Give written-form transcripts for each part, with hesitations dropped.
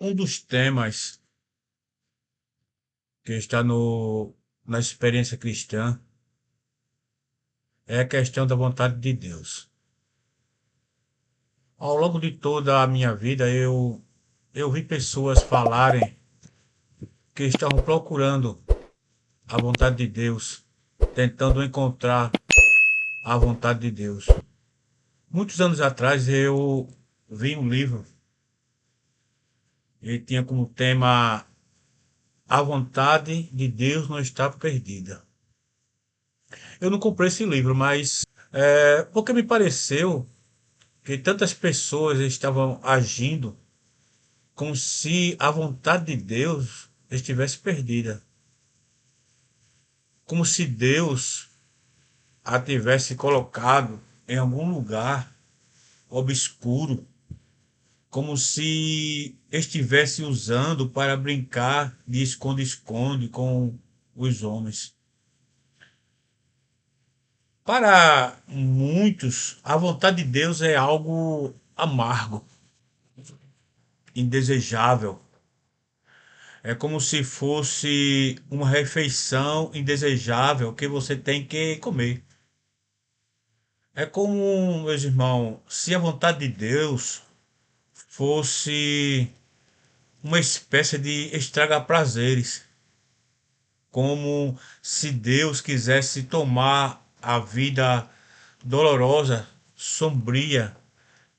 Um dos temas que está na experiência cristã é a questão da vontade de Deus. Ao longo de toda a minha vida, eu vi pessoas falarem que estavam procurando a vontade de Deus, tentando encontrar a vontade de Deus. Muitos anos atrás eu vi um livro e tinha como tema A Vontade de Deus Não Está Perdida. Eu não comprei esse livro, mas porque me pareceu que tantas pessoas estavam agindo como se a vontade de Deus estivesse perdida, como se Deus a tivesse colocado em algum lugar obscuro, como se estivesse usando para brincar de esconde-esconde com os homens. Para muitos, a vontade de Deus é algo amargo, indesejável. É como se fosse uma refeição indesejável que você tem que comer. É como, meus irmãos, se a vontade de Deus fosse uma espécie de estraga-prazeres, como se Deus quisesse tomar a vida dolorosa, sombria,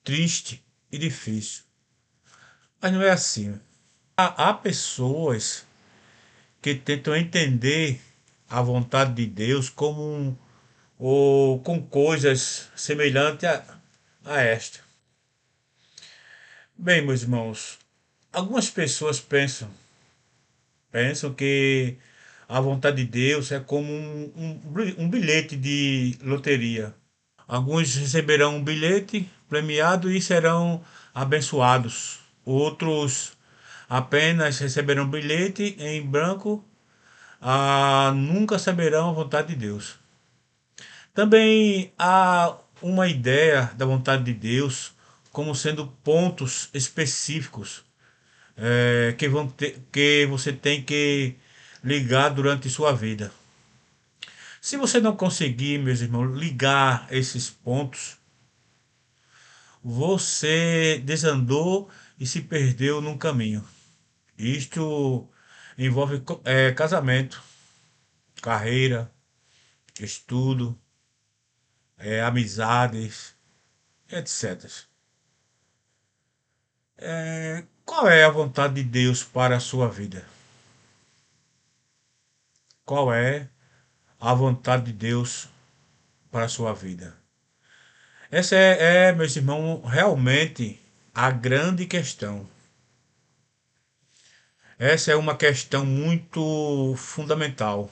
triste e difícil. Mas não é assim. Há pessoas que tentam entender a vontade de Deus como ou com coisas semelhantes a esta. Bem, meus irmãos, algumas pessoas pensam que a vontade de Deus é como um bilhete de loteria. Alguns receberão um bilhete premiado e serão abençoados. Outros apenas receberão um bilhete em branco, nunca saberão a vontade de Deus. Também há uma ideia da vontade de Deus como sendo pontos específicos que você tem que ligar durante sua vida. Se você não conseguir, meus irmãos, ligar esses pontos, você desandou e se perdeu num caminho. Isto envolve casamento, carreira, estudo, amizades, etc. Qual é a vontade de Deus para a sua vida? Qual é a vontade de Deus para a sua vida? Essa meus irmãos, realmente a grande questão. Essa é uma questão muito fundamental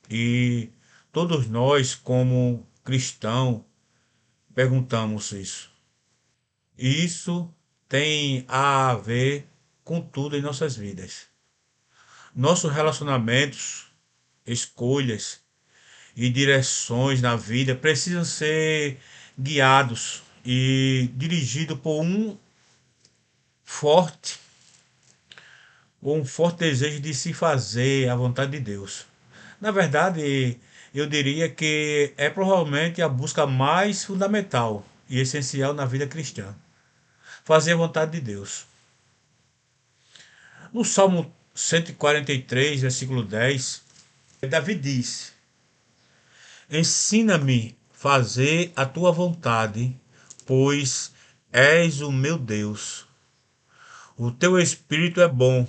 e todos nós, como cristãos, perguntamos isso. E isso tem a ver com tudo em nossas vidas. Nossos relacionamentos, escolhas e direções na vida precisam ser guiados e dirigidos por forte, um forte desejo de se fazer a vontade de Deus. Na verdade, eu diria que é provavelmente a busca mais fundamental e essencial na vida cristã. Fazer a vontade de Deus. No Salmo 143, versículo 10, Davi diz: Ensina-me fazer a tua vontade, pois és o meu Deus. O teu espírito é bom,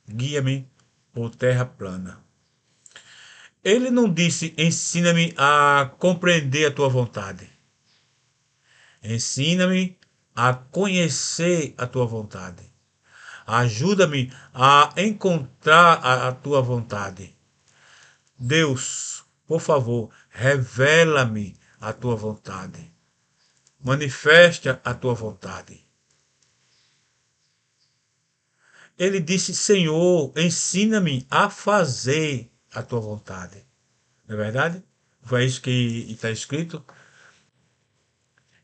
guia-me por terra plana. Ele não disse: ensina-me a compreender a tua vontade. Ensina-me a conhecer a tua vontade. Ajuda-me a encontrar a tua vontade. Deus, por favor, revela-me a tua vontade. Manifesta a tua vontade. Ele disse: Senhor, ensina-me a fazer a tua vontade. Não é verdade? Foi isso que está escrito.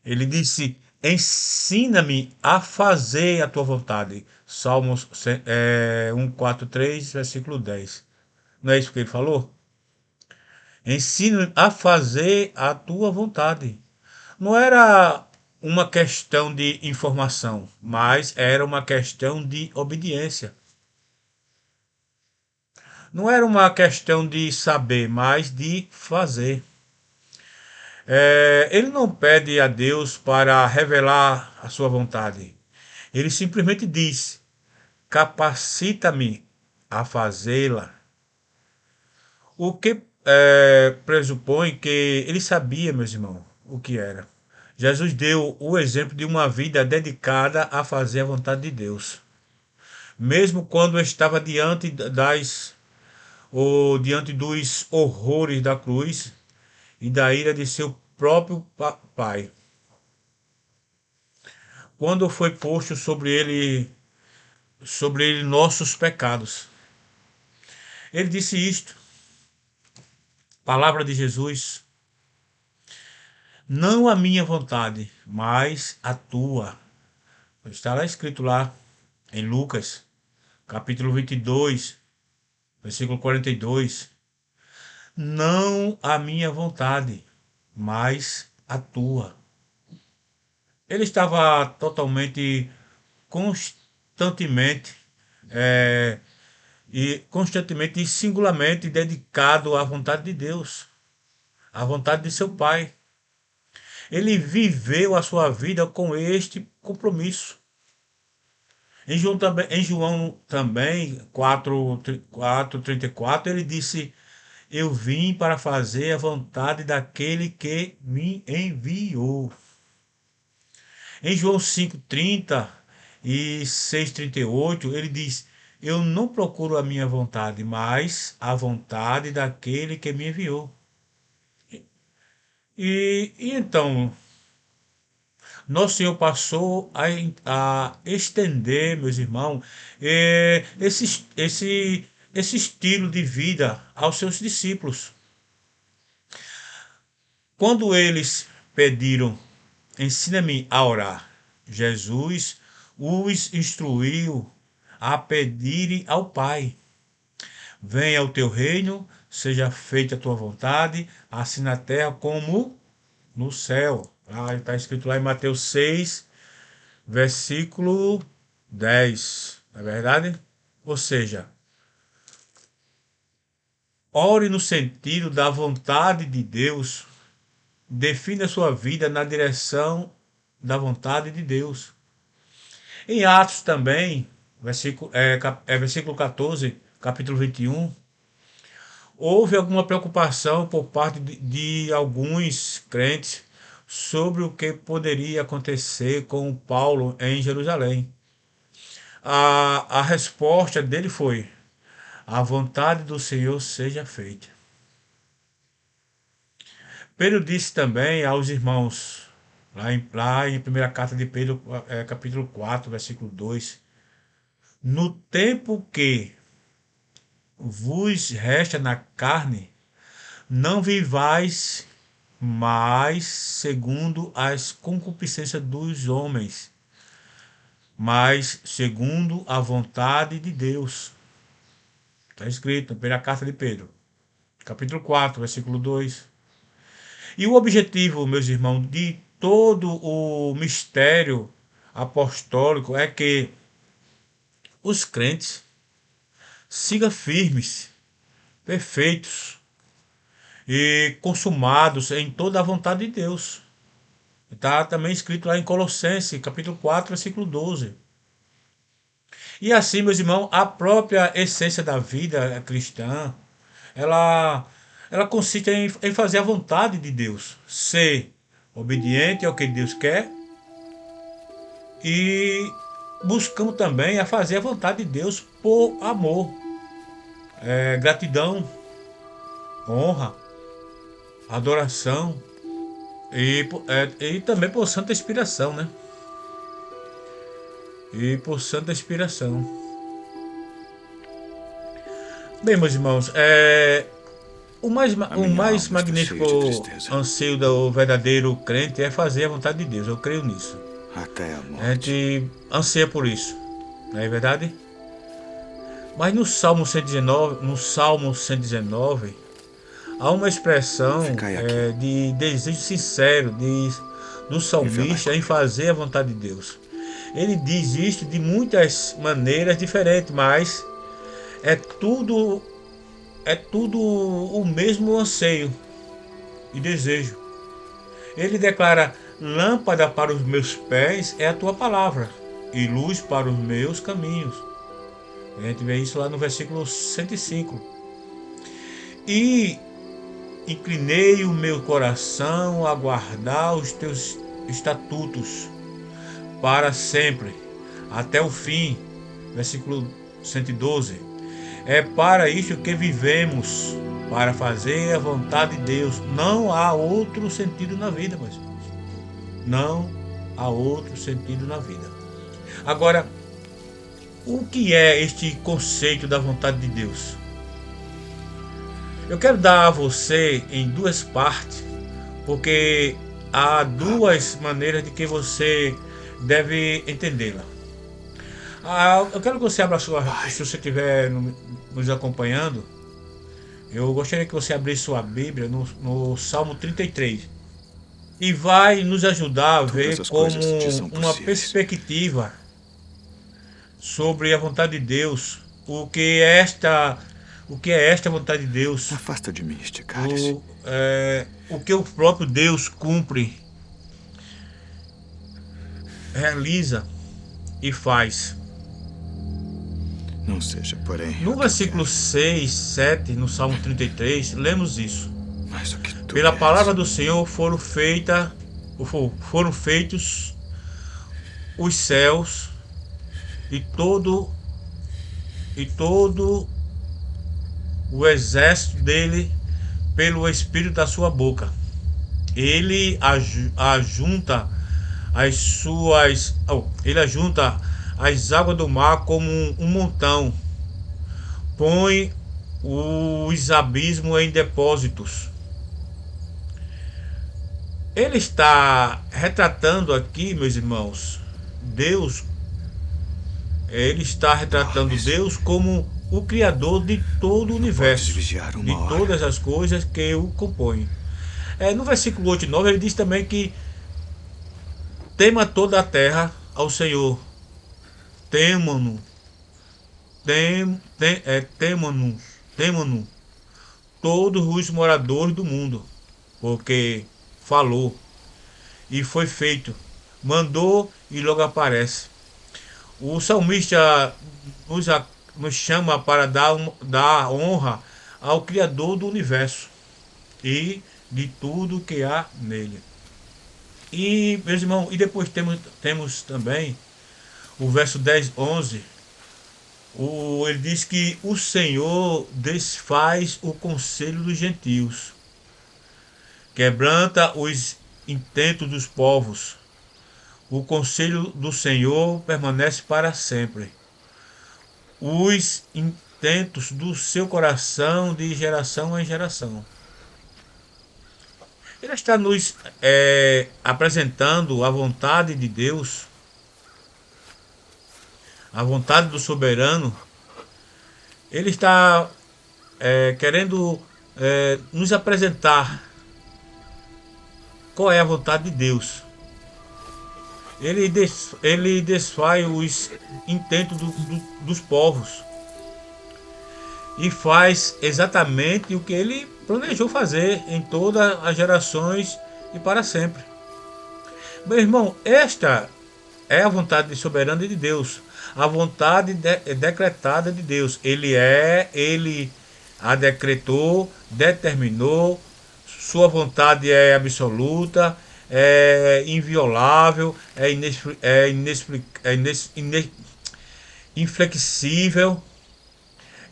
Ele disse: ensina-me a fazer a tua vontade. Salmos 143, versículo 10. Não é isso que ele falou? Ensina-me a fazer a tua vontade. Não era uma questão de informação, mas era uma questão de obediência. Não era uma questão de saber, mas de fazer. Ele não pede a Deus para revelar a sua vontade. Ele simplesmente diz: capacita-me a fazê-la. O que pressupõe que ele sabia, meus irmãos, o que era. Jesus deu o exemplo de uma vida dedicada a fazer a vontade de Deus. Mesmo quando estava diante dos horrores da cruz e da ira de seu próprio Pai. Quando foi posto sobre ele nossos pecados. Ele disse isto, palavra de Jesus: não a minha vontade, mas a tua. Está lá escrito lá em Lucas, capítulo 22, versículo 42. Não a minha vontade, mas a tua. Ele estava totalmente, constantemente, é, constantemente e singularmente dedicado à vontade de Deus, à vontade de seu Pai. Ele viveu a sua vida com este compromisso. Em João também 4:34, ele disse: eu vim para fazer a vontade daquele que me enviou. Em João 5:30 e 6:38, ele diz: eu não procuro a minha vontade, mas a vontade daquele que me enviou. E então, nosso Senhor passou a estender, meus irmãos, esse estilo de vida aos seus discípulos. Quando eles pediram, ensina-me a orar, Jesus os instruiu a pedirem ao Pai: venha o teu reino, seja feita a tua vontade, assim na terra como no céu. Está escrito lá em Mateus 6, versículo 10. Não é verdade? Ou seja, ore no sentido da vontade de Deus. Defina a sua vida na direção da vontade de Deus. Em Atos também, versículo 14, capítulo 21, houve alguma preocupação por parte de alguns crentes sobre o que poderia acontecer com Paulo em Jerusalém. A resposta dele foi: a vontade do Senhor seja feita. Pedro disse também aos irmãos, lá em primeira carta de Pedro, capítulo 4, versículo 2, no tempo que vos resta na carne, não vivais mais segundo as concupiscências dos homens, mas segundo a vontade de Deus. Está escrito na primeira carta de Pedro, capítulo 4, versículo 2. E o objetivo, meus irmãos, de todo o mistério apostólico é que os crentes sigam firmes, perfeitos e consumados em toda a vontade de Deus. Está também escrito lá em Colossenses, capítulo 4, versículo 12. E assim, meus irmãos, a própria essência da vida cristã, ela, ela consiste em fazer a vontade de Deus, ser obediente ao que Deus quer e buscamos também a fazer a vontade de Deus por amor, gratidão, honra, adoração e também por santa inspiração, né? E por santa inspiração. Bem, meus irmãos, o mais magnífico anseio do verdadeiro crente é fazer a vontade de Deus. Eu creio nisso. até a A morte. gente anseia por isso, não é verdade? Mas no Salmo 119, há uma expressão Ficai aqui de desejo sincero do e velai salmista em comigo. fazer a vontade de Deus. Ele diz isto de muitas maneiras diferentes, mas é tudo é tudo o mesmo anseio e desejo. Ele declara: lâmpada para os meus pés é a tua palavra e luz para os meus caminhos. A gente vê isso lá no versículo 105. E inclinei o meu coração a guardar os teus estatutos para sempre, até o fim. Versículo 112. É para isso que vivemos, para fazer a vontade de Deus. Não há outro sentido na vida, meus irmãos. Não há outro sentido na vida. Agora, o que é este conceito da vontade de Deus? Eu quero dar a você em duas partes, porque há duas maneiras de que você deve entendê-la. Eu quero que você abra a sua, se você estiver nos acompanhando, eu gostaria que você abrisse sua Bíblia no Salmo 33 e vai nos ajudar a Todas ver as como coisas te são uma possíveis. perspectiva sobre a vontade de Deus, o que é esta vontade de Deus, Afasta de mim este cálice. o que o próprio Deus cumpre, realiza e faz. Não seja, porém, No o que eu versículo quero, 6, 7, no Salmo 33, lemos isso. mas o que tu Pela queres. palavra do Senhor foram feitos os céus e todo o exército dele pelo espírito da sua boca. Ele ajunta ele ajunta as águas do mar como um montão, põe os abismos em depósitos. Ele está retratando aqui, meus irmãos, Deus. Ele está retratando Dormes. Deus como o Criador de todo o Não podes universo, vigiar de uma hora. todas as coisas que o compõem. No versículo 8 e 9 ele diz também que tema toda a terra ao Senhor. Temam-no, temam-no todos os moradores do mundo, porque falou e foi feito, mandou e logo aparece. O salmista nos chama para dar honra ao Criador do universo e de tudo que há nele. E, meus irmãos, e depois temos também o verso 10, 11. Ele diz que o Senhor desfaz o conselho dos gentios, quebranta os intentos dos povos. O conselho do Senhor permanece para sempre. Os intentos do seu coração de geração em geração. Ele está nos apresentando a vontade de Deus, a vontade do soberano. Ele está querendo nos apresentar qual é a vontade de Deus. Ele desfaz os intentos dos povos e faz exatamente o que ele planejou fazer em todas as gerações e para sempre. Meu irmão, esta é a vontade soberana de Deus, a vontade decretada de Deus. Ele a decretou, determinou, sua vontade é absoluta, é inviolável, inflexível,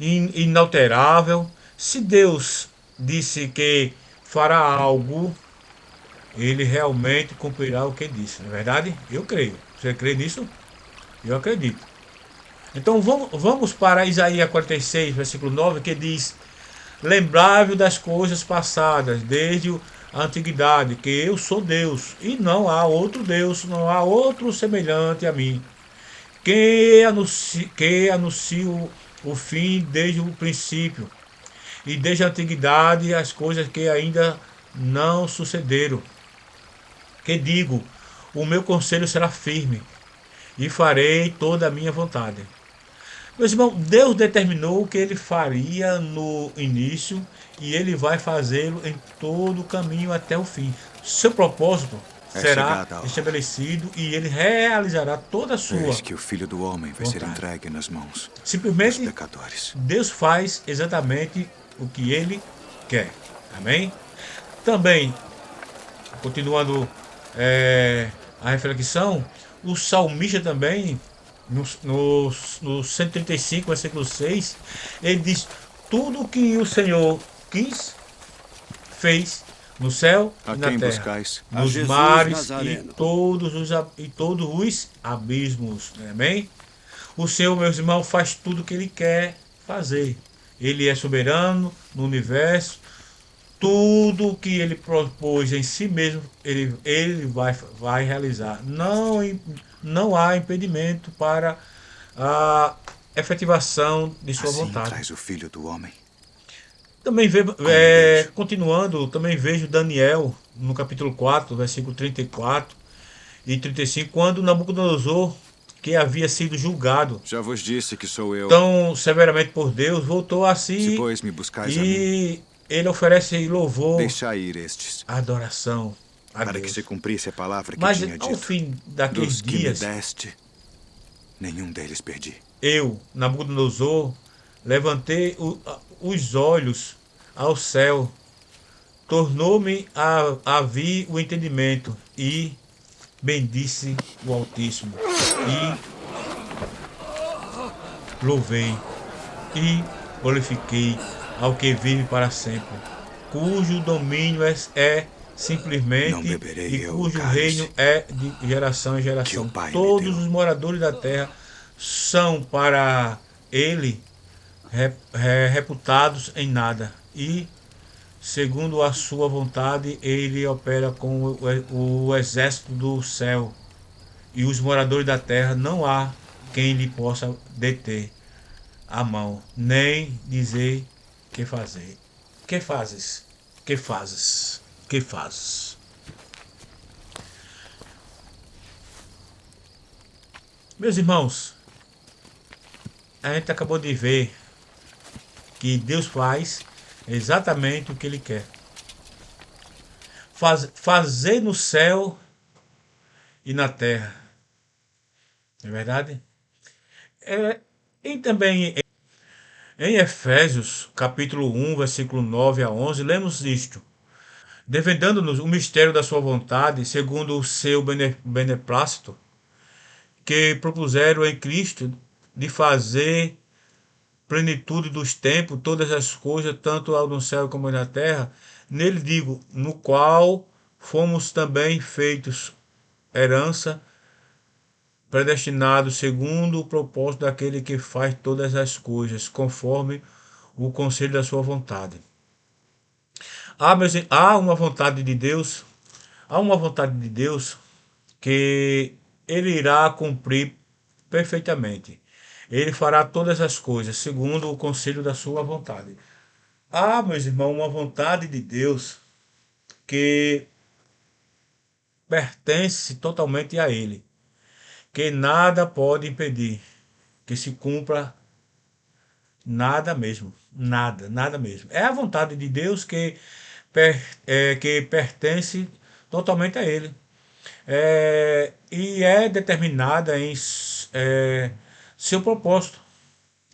inalterável. Se Deus disse que fará algo, ele realmente cumprirá o que disse, não é verdade? Eu creio. Você crê nisso? Eu acredito. Então vamos para Isaías 46, versículo 9, que diz: lembrai-vos das coisas passadas, desde a antiguidade, que eu sou Deus e não há outro Deus, não há outro semelhante a mim. Que anuncio o fim desde o princípio e desde a antiguidade as coisas que ainda não sucederam. Que digo, o meu conselho será firme e farei toda a minha vontade. Meus irmãos, Deus determinou o que ele faria no início e ele vai fazê-lo em todo o caminho até o fim. Seu propósito É será chegada a hora. estabelecido e ele realizará toda a Eis sua que o Filho do Homem vai ser vontade. entregue nas mãos dos Simplesmente pecadores. Deus faz exatamente o que ele quer. Amém? Também, continuando a reflexão, o salmista também, no 135, versículo 6, ele diz: tudo o que o Senhor quis, fez no céu A e na quem terra, buscais? A nos Jesus mares Nazareno. e todos os abismos. Amém? O Senhor, meus irmãos, faz tudo o que Ele quer fazer. Ele é soberano no universo. Tudo o que Ele propôs em si mesmo, Ele vai realizar. Não há impedimento para a efetivação de sua Assim vontade. traz o Filho do Homem. Também Com um beijo. continuando, também vejo Daniel no capítulo 4, versículo 34 e 35, quando Nabucodonosor, que havia sido julgado Já vos disse que sou eu. tão severamente por Deus, voltou a Se, si pois, me buscais a mim, e ele oferece louvor, deixai ir estes, adoração a para que se Deus. cumprisse a palavra que Mas tinha ao dito. fim daqueles Dos que me dias, deste, nenhum deles perdi. eu, Nabucodonosor, levantei os olhos ao céu, tornou-me a vir o entendimento e bendisse o Altíssimo e louvei e glorifiquei ao que vive para sempre, cujo domínio é Não simplesmente e beberei eu o cujo reino cálice é de geração em que o geração. Pai me Todos deu. os moradores da terra são para ele reputados em nada e segundo a sua vontade ele opera com o exército do céu e os moradores da terra não há quem lhe possa deter a mão, nem dizer que fazer. Que fazes? Que fazes? Que fazes? Meus irmãos, a gente acabou de ver que Deus faz exatamente o que Ele quer. Fazer no céu e na terra. Não é verdade? E também em Efésios, capítulo 1, versículo 9 a 11, lemos isto. Desvendando-nos o mistério da sua vontade, segundo o seu beneplácito, que propuseram em Cristo de fazer plenitude dos tempos, todas as coisas, tanto no céu como na terra, nele digo, no qual fomos também feitos herança, predestinados segundo o propósito daquele que faz todas as coisas, conforme o conselho da sua vontade. Há uma vontade de Deus, há uma vontade de Deus que ele irá cumprir perfeitamente. Ele fará todas as coisas segundo o conselho da sua vontade. Meus irmãos, uma vontade de Deus que pertence totalmente a Ele, que nada pode impedir que se cumpra nada mesmo, nada mesmo. É a vontade de Deus que pertence totalmente a Ele. E é determinada em seu propósito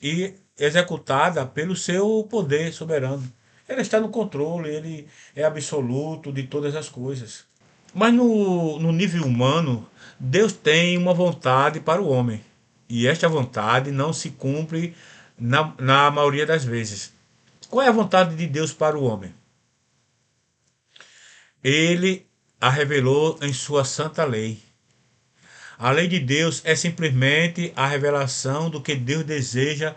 e executada pelo seu poder soberano. Ele está no controle, ele é absoluto de todas as coisas. Mas no nível humano, Deus tem uma vontade para o homem. E esta vontade não se cumpre na maioria das vezes. Qual é a vontade de Deus para o homem? Ele a revelou em sua santa lei. A lei de Deus é simplesmente a revelação do que Deus deseja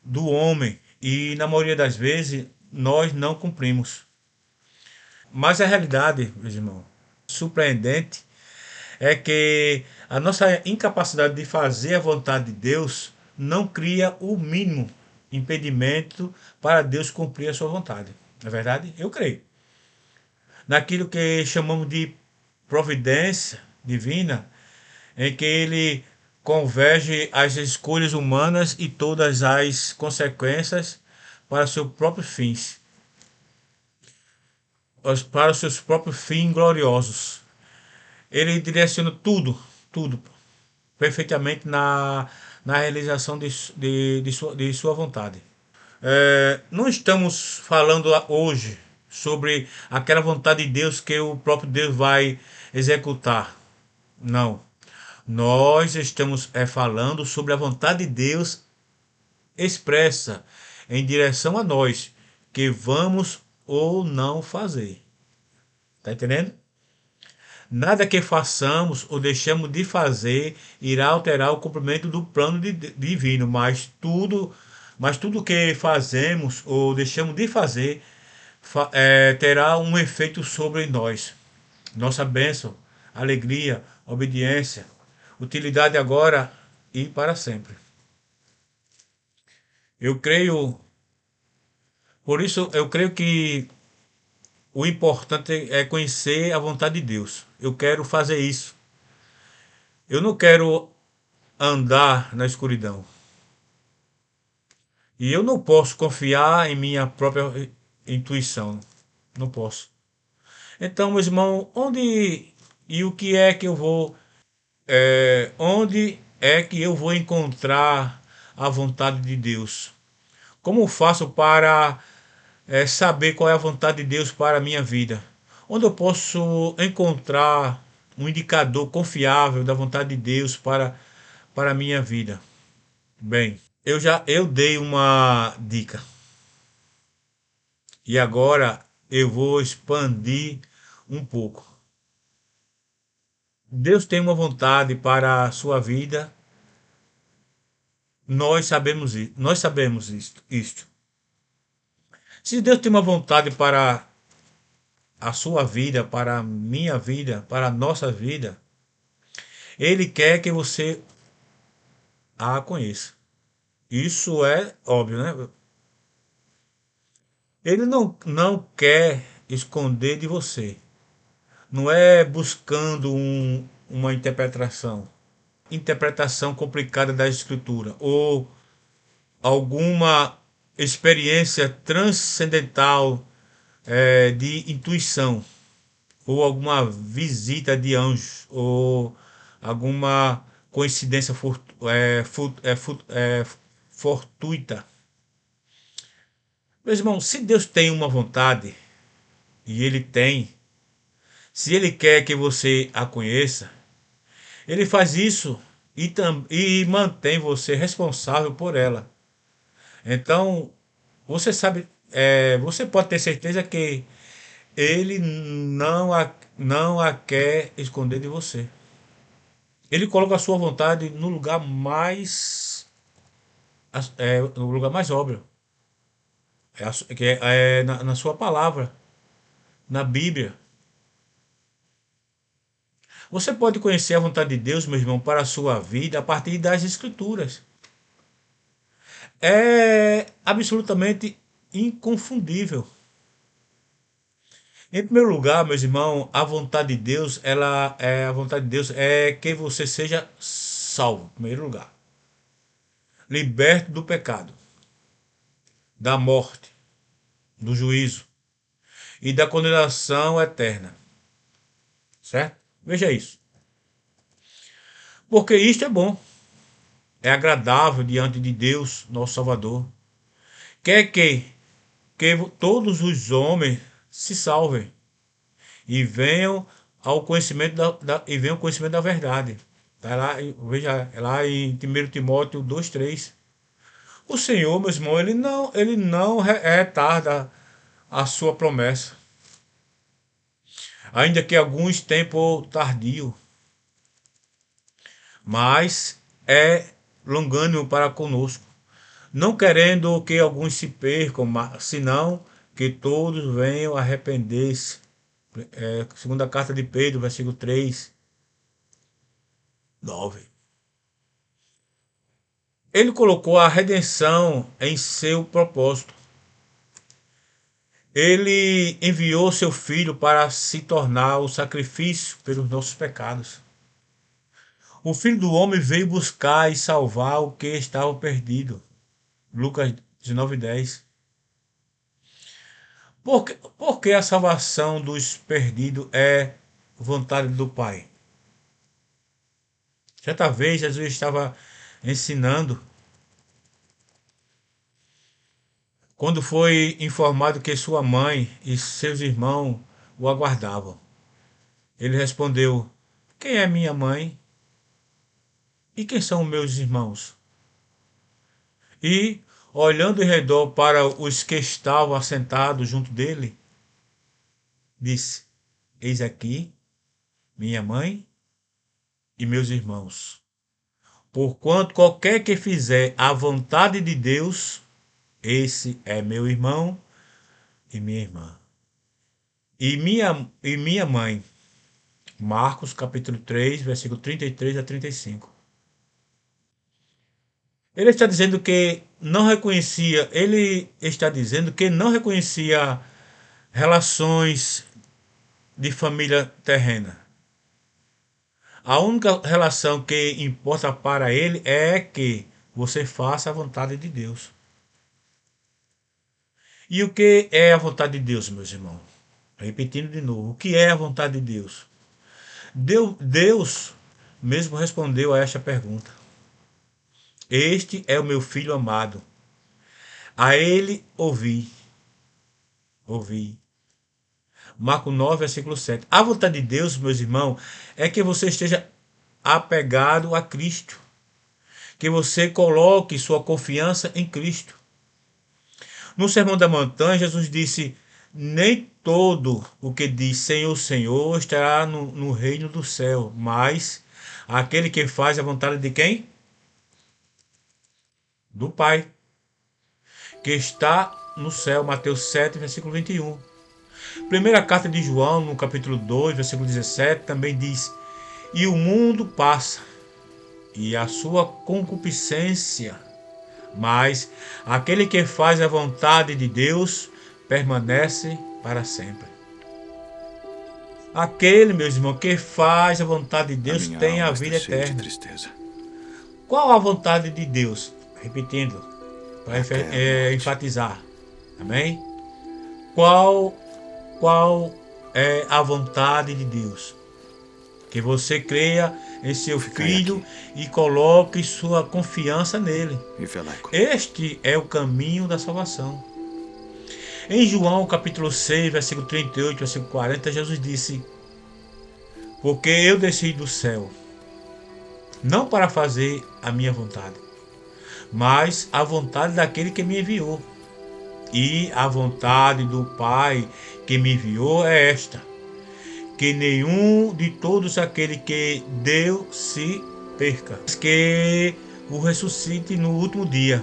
do homem e na maioria das vezes nós não cumprimos. Mas a realidade, meus irmãos, surpreendente, é que a nossa incapacidade de fazer a vontade de Deus não cria o mínimo impedimento para Deus cumprir a sua vontade. Não é verdade? Eu creio. Naquilo que chamamos de providência divina, em que ele converge as escolhas humanas e todas as consequências para seus próprios fins, para os seus próprios fins gloriosos. Ele direciona tudo, perfeitamente na realização de sua vontade. Não estamos falando hoje sobre aquela vontade de Deus que o próprio Deus vai executar. Não. Nós estamos falando sobre a vontade de Deus expressa em direção a nós, que vamos ou não fazer. Tá entendendo? Nada que façamos ou deixamos de fazer irá alterar o cumprimento do plano divino, mas tudo que fazemos ou deixamos de fazer terá um efeito sobre nós. Nossa bênção, alegria, obediência, utilidade agora e para sempre. Eu creio, por isso eu creio que o importante é conhecer a vontade de Deus. Eu quero fazer isso. Eu não quero andar na escuridão. E eu não posso confiar em minha própria intuição. Não posso. Então, meu irmão, onde e o que é que eu vou. Onde é que eu vou encontrar a vontade de Deus? Como faço para saber qual é a vontade de Deus para a minha vida? Onde eu posso encontrar um indicador confiável da vontade de Deus para a minha vida? Bem, eu dei uma dica e agora eu vou expandir um pouco. Deus tem uma vontade para a sua vida. Nós sabemos isto. Se Deus tem uma vontade para a sua vida, para a minha vida, para a nossa vida, Ele quer que você a conheça. Isso é óbvio, né? Ele não quer esconder de você. Não é buscando uma interpretação complicada da escritura ou alguma experiência transcendental de intuição ou alguma visita de anjos ou alguma coincidência fortuita. Meus irmãos, se Deus tem uma vontade, e Ele tem, se Ele quer que você a conheça, Ele faz isso e mantém você responsável por ela. Então, você pode ter certeza que Ele não a quer esconder de você. Ele coloca a sua vontade no lugar mais óbvio, na sua palavra, na Bíblia. Você pode conhecer a vontade de Deus, meu irmão, para a sua vida a partir das Escrituras. É absolutamente inconfundível. Em primeiro lugar, meus irmãos, a vontade de Deus é que você seja salvo, em primeiro lugar. Liberto do pecado, da morte, do juízo e da condenação eterna. Certo? Veja isso. Porque isto é bom, é agradável diante de Deus, nosso Salvador. Quer que todos os homens se salvem e venham ao conhecimento e venham ao conhecimento da verdade. Tá lá, veja lá em 1 Timóteo 2:3. O Senhor, meus irmãos, ele não retarda a sua promessa, ainda que alguns tempo tardio, mas é longânimo para conosco, não querendo que alguns se percam, senão que todos venham arrepender-se. Segunda carta de Pedro, versículo 3, 9. Ele colocou a redenção em seu propósito. Ele enviou seu filho para se tornar o sacrifício pelos nossos pecados. O filho do homem veio buscar e salvar o que estava perdido. Lucas 19:10. Por que a salvação dos perdidos é vontade do Pai? Certa vez Jesus estava ensinando, quando foi informado que sua mãe e seus irmãos o aguardavam. Ele respondeu: quem é minha mãe e quem são meus irmãos? E, olhando em redor para os que estavam assentados junto dele, disse: eis aqui minha mãe e meus irmãos. Porquanto qualquer que fizer a vontade de Deus, esse é meu irmão e minha irmã. E minha mãe. Marcos capítulo 3, versículo 33 a 35. Ele está dizendo que não reconhecia relações de família terrena. A única relação que importa para ele é que você faça a vontade de Deus. E o que é a vontade de Deus, meus irmãos? Repetindo de novo, o que é a vontade de Deus? Deus mesmo respondeu a esta pergunta. Este é o meu filho amado. A ele ouvi. Marcos 9, versículo 7. A vontade de Deus, meus irmãos, é que você esteja apegado a Cristo. Que você coloque sua confiança em Cristo. No Sermão da Montanha, Jesus disse: nem todo o que diz Senhor, Senhor estará no reino do céu, mas aquele que faz a vontade de quem? Do Pai, que está no céu. Mateus 7, versículo 21. Primeira carta de João, no capítulo 2, versículo 17, também diz: e o mundo passa, e a sua concupiscência, mas aquele que faz a vontade de Deus permanece para sempre. Aquele, meus irmãos, que faz a vontade de Deus tem a vida eterna. Qual a vontade de Deus? Repetindo, para enfatizar. Amém? Qual é a vontade de Deus? Que você creia em seu Filho e coloque sua confiança nele. Este é o caminho da salvação. Em João capítulo 6, versículo 38, versículo 40, Jesus disse: porque eu desci do céu, não para fazer a minha vontade, mas a vontade daquele que me enviou. E a vontade do Pai que me enviou é esta: que nenhum de todos aquele que deu se perca, mas que o ressuscite no último dia.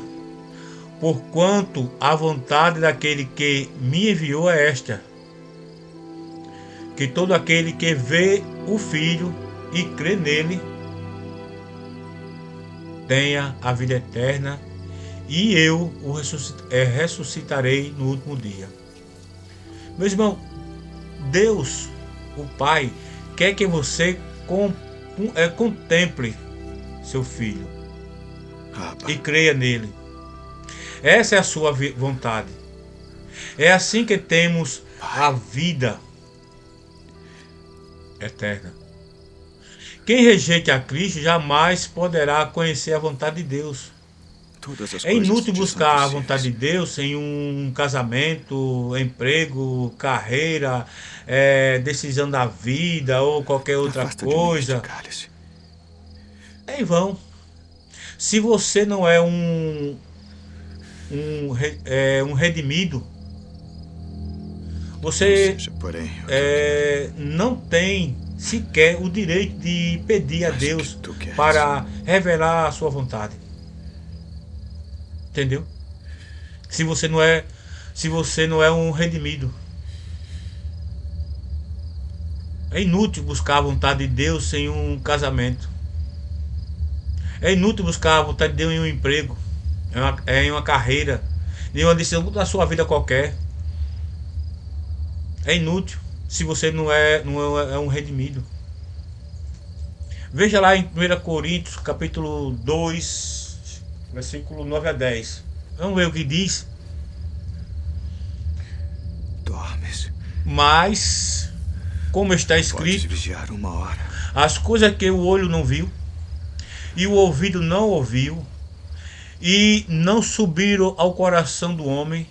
Porquanto a vontade daquele que me enviou é esta: que todo aquele que vê o Filho e crê nele tenha a vida eterna, e eu o ressuscitarei no último dia. Meu irmão, Deus, o Pai, quer que você contemple seu Filho e creia nele. Essa é a sua vontade. É assim que temos a vida eterna. Quem rejeita a Cristo jamais poderá conhecer a vontade de Deus. É inútil buscar a vontade de Deus em um casamento, emprego, carreira, decisão da vida ou qualquer outra coisa. É em vão. Se você não é um redimido, você não tem sequer o direito de pedir a Deus para revelar a sua vontade. Entendeu? Se você não é um redimido. É inútil buscar a vontade de Deus em um casamento. É inútil buscar a vontade de Deus em um emprego, em uma carreira, em uma decisão da sua vida qualquer. É inútil se você não é um redimido. Veja lá em 1 Coríntios, capítulo 2, versículo 9 a 10. Vamos ver o que diz. Dormes. Mas, como está Podes escrito, vigiar 1 hora. as coisas que o olho não viu, e o ouvido não ouviu, e não subiram ao coração do homem,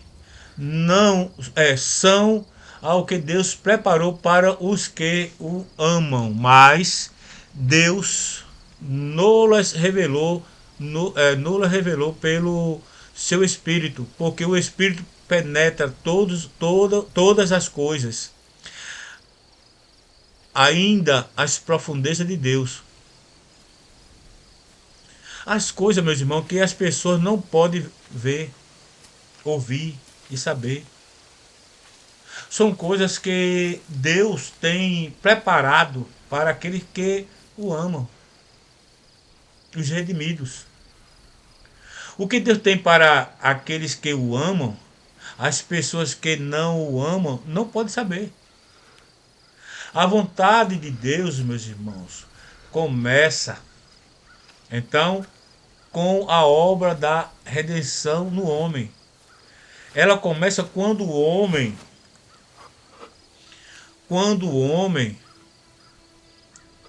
não são ao que Deus preparou para os que o amam, mas Deus nolas revelou, nolas revelou pelo seu Espírito, porque o Espírito penetra todas as coisas, ainda as profundezas de Deus. As coisas, meus irmãos, que as pessoas não podem ver, ouvir e saber. São coisas que Deus tem preparado para aqueles que o amam, os redimidos. O que Deus tem para aqueles que o amam, as pessoas que não o amam não podem saber. A vontade de Deus, meus irmãos, começa então com a obra da redenção no homem. Ela começa quando o homem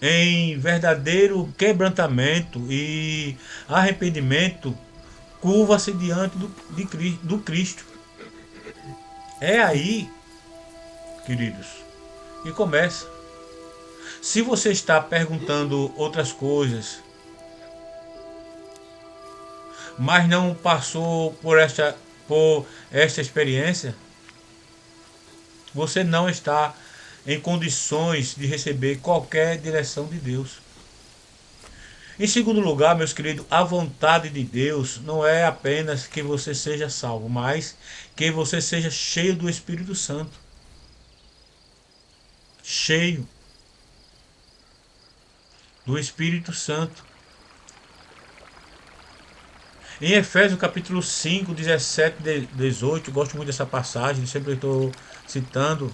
em verdadeiro quebrantamento e arrependimento curva-se diante do Cristo. É aí, queridos, que começa. Se você está perguntando outras coisas, mas não passou por esta experiência, você não está em condições de receber qualquer direção de Deus. Em segundo lugar, meus queridos, a vontade de Deus não é apenas que você seja salvo, mas que você seja cheio do Espírito Santo. Cheio do Espírito Santo. Em Efésios capítulo 5, 17 e 18, eu gosto muito dessa passagem, sempre estou citando.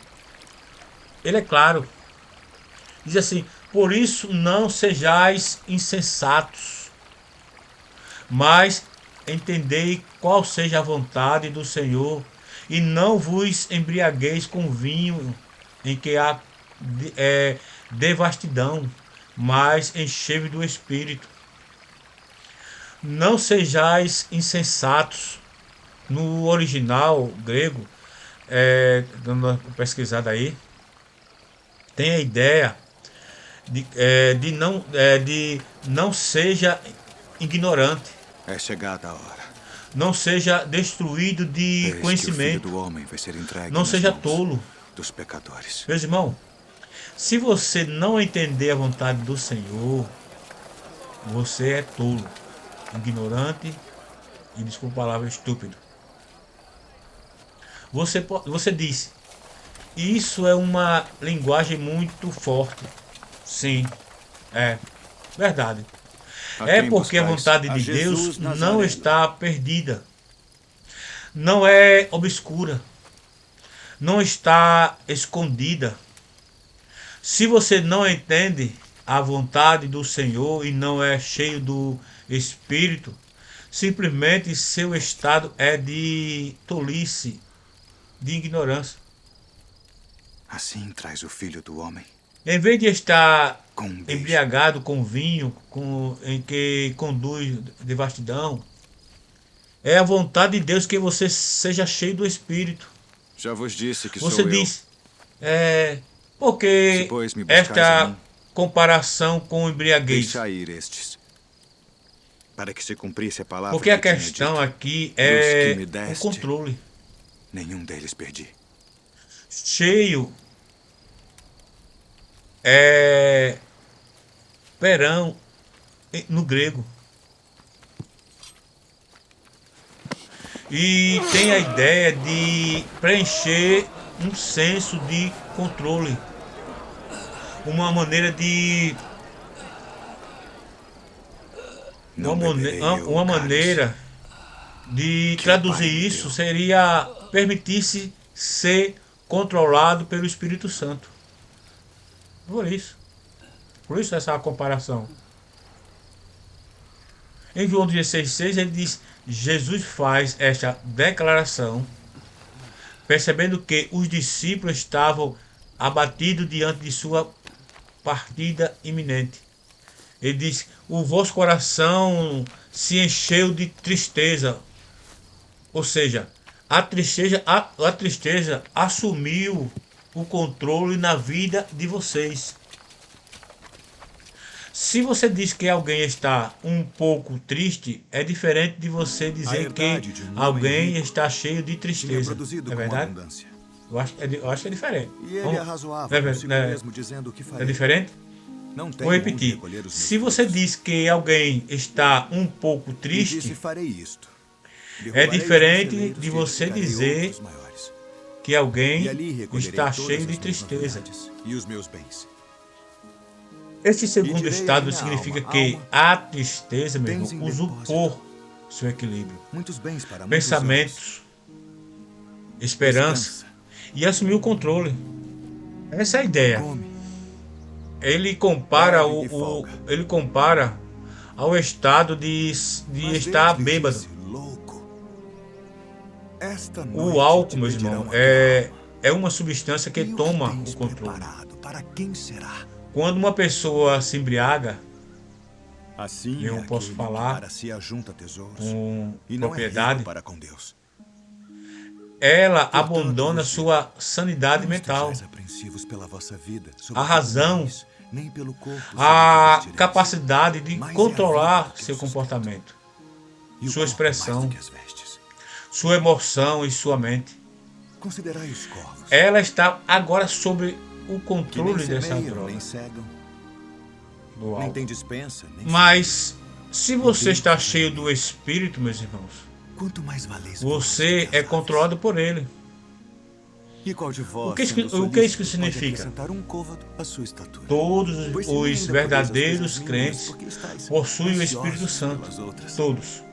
Ele é claro. Diz assim: por isso não sejais insensatos, mas entendei qual seja a vontade do Senhor, e não vos embriagueis com vinho em que há devastidão, mas enchei-vos do Espírito. Não sejais insensatos. No original grego, dando uma pesquisada aí, tem a ideia de não seja ignorante, É chegada a hora. não seja destruído de Eis que o Filho conhecimento, do Homem vai ser entregue não nas seja mãos tolo. dos pecadores. Meus irmãos, se você não entender a vontade do Senhor, você é tolo, ignorante e, desculpa a palavra, estúpido. Você disse, isso é uma linguagem muito forte. Sim, é verdade. A É quem porque a buscais? vontade A de Jesus Deus não Nazareno. está perdida, não é obscura, não está escondida. Se você não entende a vontade do Senhor e não é cheio do Espírito, simplesmente seu estado é de tolice, de ignorância. Assim traz o Filho do Homem Em vez de estar com um beijo. embriagado com vinho, em que conduz devastidão, é a vontade de Deus que você seja cheio do Espírito. Já vos disse que Você sou diz, Se, porque pois, me buscais a esta mim, comparação com embriaguez? deixai ir estes, para que se cumprisse a palavra Porque a que tinha questão dito. aqui Dos é que me o deste, controle. nenhum deles perdi. Cheio é perão no grego. E tem a ideia de preencher um senso de controle. uma maneira de Não beberei eu uma o cálice maneira de que o traduzir Pai me isso deu. seria permitir-se ser controlado pelo Espírito Santo. Por isso. Por isso essa comparação. Em João 16,6 ele diz: Jesus faz esta declaração, percebendo que os discípulos estavam abatidos diante de sua partida iminente. Ele diz: o vosso coração se encheu de tristeza. Ou seja, a tristeza assumiu o controle na vida de vocês. Se você diz que alguém está um pouco triste, é diferente de você A dizer que herdade de um homem alguém rico está cheio de tinha tristeza. produzido É com verdade? abundância. Eu acho que é diferente. E ele Vamos, arrazoava consigo é, mesmo, dizendo o que é faria. diferente? Não Vou tenho onde repetir. recolher os meus Se você frutos. diz que alguém está um pouco E triste, disse, farei isto. é Derrubarei os meus diferente celeiros de e você edificarei dizer outros maiores. que E alguém ali recolherei está todas cheio as de minhas tristeza. novidades e os meus bens. Esse E segundo direi à estado minha significa alma, que alma, a tristeza, meu tens irmão, em usurpou seu equilíbrio. muitos bens para muitos anos. Pensamentos, esperança Descansa, e assumiu o controle. Essa é a ideia. come, Ele compara bebe e folga. ele compara ao estado de Mas estar Deus lhe bêbado. disse, louco, esta O noite álcool, te meus pedirão irmãos, a tua alma. é uma substância que E o toma que tens o controle. preparado, para quem será? Quando uma pessoa se embriaga, Assim eu é posso aquele falar que para si ajunta tesouros com e não é propriedade, rico para com Deus. ela Portanto, abandona vos digo, sua sanidade não mental, estejais apreensivos pela vossa vida, sobre a o que razão, comereis, nem pelo corpo, sobre o que a vestireis. capacidade de Mas é a controlar vida que seu o sustenta. comportamento, E o sua corpo mais do expressão, que as vestes. sua emoção e sua mente. Considerai os corvos, Ela está agora sob o que nem controle dessa semeiam, droga, nem cegam, do nem álcool. têm dispensa, nem Mas se você Deus está é cheio ele. do Espírito, meus irmãos, quanto mais valeis você vós do que é as controlado por Ele. aves. E qual de vós, O que sendo o que isso solícito, pode significa? acrescentar um côvado à sua estatura? Todos Pois se nem os ainda podeis as verdadeiros coisas mínimas, crentes porque estáis possuem o ansiosos Espírito Santo. pelas outras. Todos.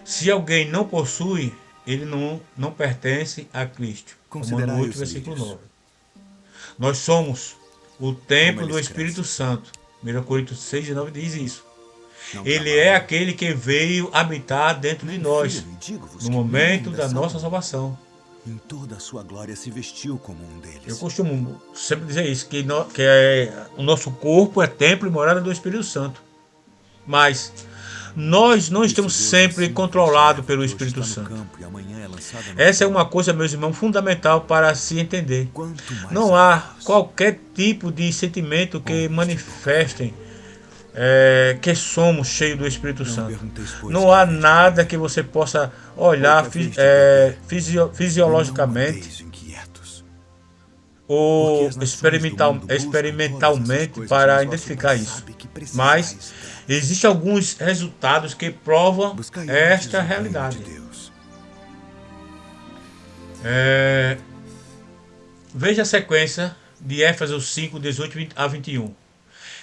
Se alguém não possui, ele não pertence a Cristo. Romano Considerai 8, os versículo lírios. 9. Nós somos o templo Como do eles Espírito crescem. Santo. 1 Coríntios 6, 9 diz isso. Não Ele trabalham, é aquele que veio habitar dentro de nem nós, fiam, e digo-vos no que momento nem da ainda nossa são. salvação. Em toda a sua glória se vestiu como um Eu deles. costumo sempre dizer isso, que o nosso corpo é templo e morada do Espírito Santo. Mas nós não Disse estamos Deus sempre assim, controlados essa pelo erva que hoje Espírito está no Santo. campo e amanhã é lançada no Essa é fogo. uma coisa, meus irmãos, fundamental para se entender. Quanto mais Não a há vós, qualquer tipo de sentimento que homens de boca manifestem que somos cheios do Espírito Não Santo. pergunteis, pois, Não que há haveis de nada comer, que você possa ou olhar que haveis de beber, e não fisiologicamente andeis inquietos. Porque ou as nações do mundo buscam todas essas experimentalmente coisas, para mas vosso identificar Pai isso. sabe que precisais Mas delas. existem alguns resultados que provam Buscai antes esta o reino realidade. de Deus. É, Veja a sequência de Éfesos 5, 18 a 21.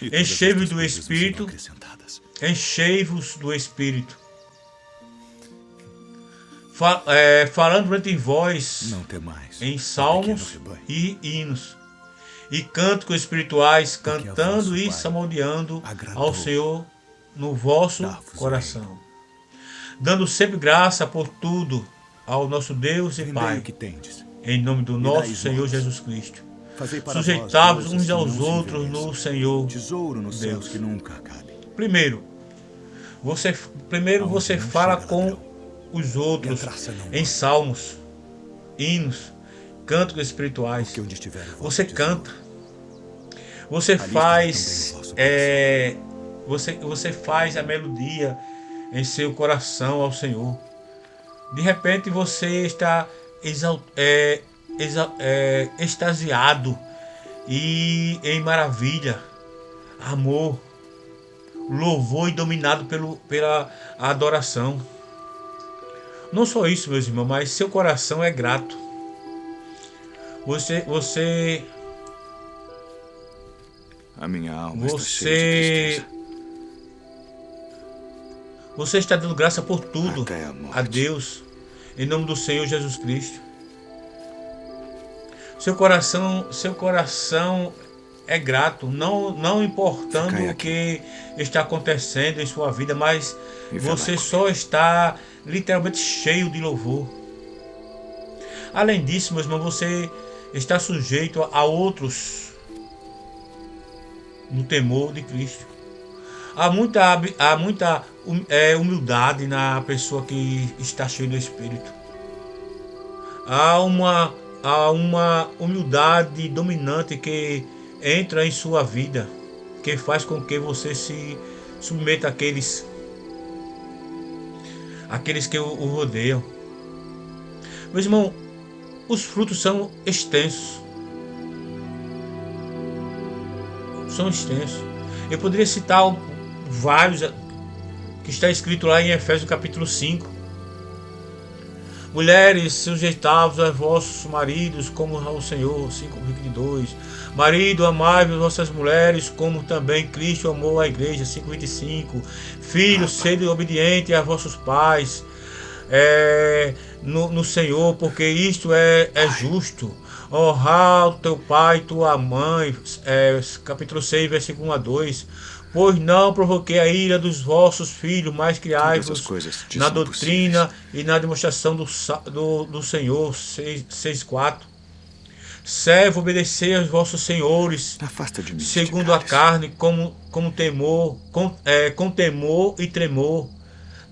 E todas Enchei-vos estas do coisas vos serão Espírito, acrescentadas. enchei-vos do Espírito. Falando entre vós Não temais, em ó salmos pequeno rebanho, e hinos, e cânticos espirituais, Porque a cantando vosso e Pai salmodiando agradou ao Senhor no vosso dar-vos o coração, dando sempre graça por tudo ao nosso Deus e vendei Pai, o que tendes, em nome do e nosso dai Senhor esmolas. Jesus Cristo. Fazei para Sujeitavos vós coisas uns que aos não se outros envelheçam, no Senhor tesouro nos Deus. céus que nunca acabe. Primeiro, você Aonde não fala chega com ladrão, os e a outros traça não em morde. salmos, hinos, cânticos espirituais. Porque onde estiver o vosso Você tesouro, canta, você ali estará faz, também o vosso você faz a melodia em seu coração ao Senhor. De repente você está extasiado e em maravilha, amor, louvor e dominado pela adoração. Não só isso, meus irmãos, mas seu coração é grato. Você A minha alma está cheia de Você, tristeza. você está dando graça por tudo Até a a morte. Deus, em nome do Senhor Jesus Cristo. Seu coração é grato, não importando Ficai o aqui que está acontecendo em sua vida, mas e velai você comigo. só está literalmente cheio de louvor. Além disso, meu irmão, você está sujeito a outros no temor de Cristo. Há muita humildade na pessoa que está cheia do Espírito. Há uma, há uma humildade dominante que entra em sua vida, que faz com que você se submeta àqueles que o rodeiam. Meu irmão, os frutos são extensos. Eu poderia citar vários que está escrito lá em Efésios capítulo 5. Mulheres, sujeitados a vossos maridos como ao Senhor, 5:22. Marido, amai vossas mulheres como também Cristo amou a igreja, 5:25. Filhos, sede obedientes a vossos pais no Senhor, porque isto é justo. Honrar o teu pai e tua mãe, capítulo 6, versículo 1 a 2. Pois não provoquei a ira dos vossos filhos, mas Todas as criai-vos coisas te na são possíveis. doutrina e na demonstração do Senhor. 6:4. Servo, obedecei aos vossos senhores, Afasta de mim este segundo a cálice. carne, como temor, com temor e tremor,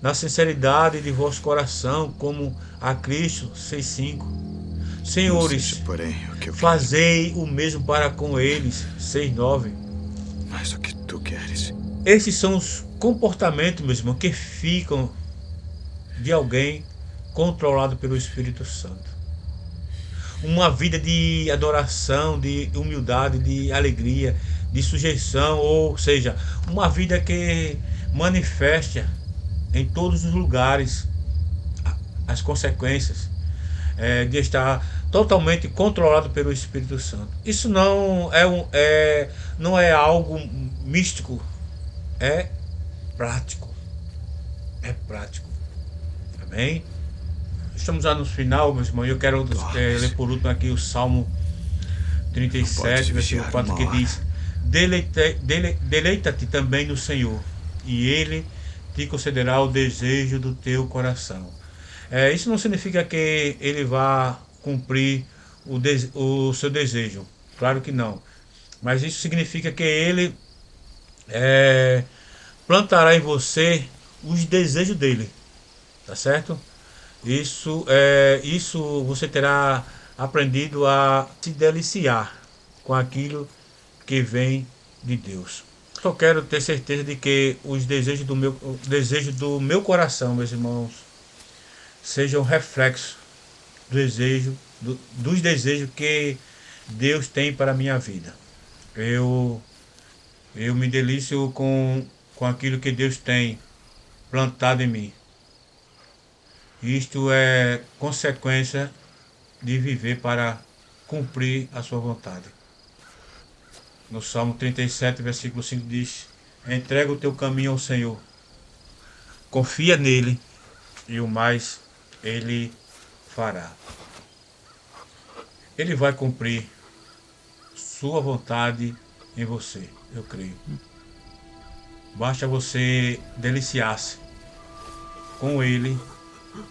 na sinceridade de vosso coração, como a Cristo. 6:5. Não seja, Senhores, porém, o que eu quero, fazei o mesmo para com eles. 6:9. mas o que tu queres. Esses são os comportamentos, meu irmão, que ficam de alguém controlado pelo Espírito Santo. Uma vida de adoração, de humildade, de alegria, de sujeição, ou seja, uma vida que manifesta em todos os lugares as consequências de estar totalmente controlado pelo Espírito Santo. Isso não é algo místico, é prático. É prático. Amém? Estamos já no final, meus irmãos. Eu quero ler por último aqui o Salmo Não podes 37, versículo vigiar 4, uma que hora. diz: Deleita-te também no Senhor, e Ele te concederá o desejo do teu coração. Isso não significa que Ele vá cumprir o seu desejo. Claro que não. Mas isso significa que Ele plantará em você os desejos dele. Tá certo? Isso você terá aprendido a se deliciar com aquilo que vem de Deus. Só quero ter certeza de que os desejos do meu coração, meus irmãos, sejam reflexo dos desejos que Deus tem para a minha vida. Eu me delicio com aquilo que Deus tem plantado em mim. Isto é consequência de viver para cumprir a sua vontade. No Salmo 37, versículo 5 diz: entrega o teu caminho ao Senhor, confia nele e o mais ele fará. Ele vai cumprir sua vontade em você, eu creio. Basta você deliciar-se com ele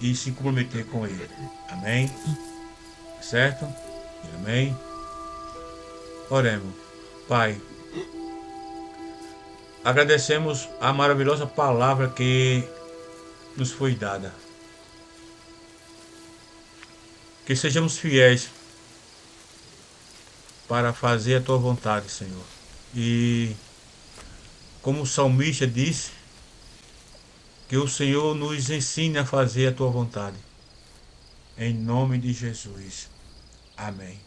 e se comprometer com ele. Amém? Certo? Amém? Oremos. Pai, agradecemos a maravilhosa palavra que nos foi dada. Que sejamos fiéis para fazer a tua vontade, Senhor. E como o salmista disse, que o Senhor nos ensine a fazer a tua vontade. Em nome de Jesus. Amém.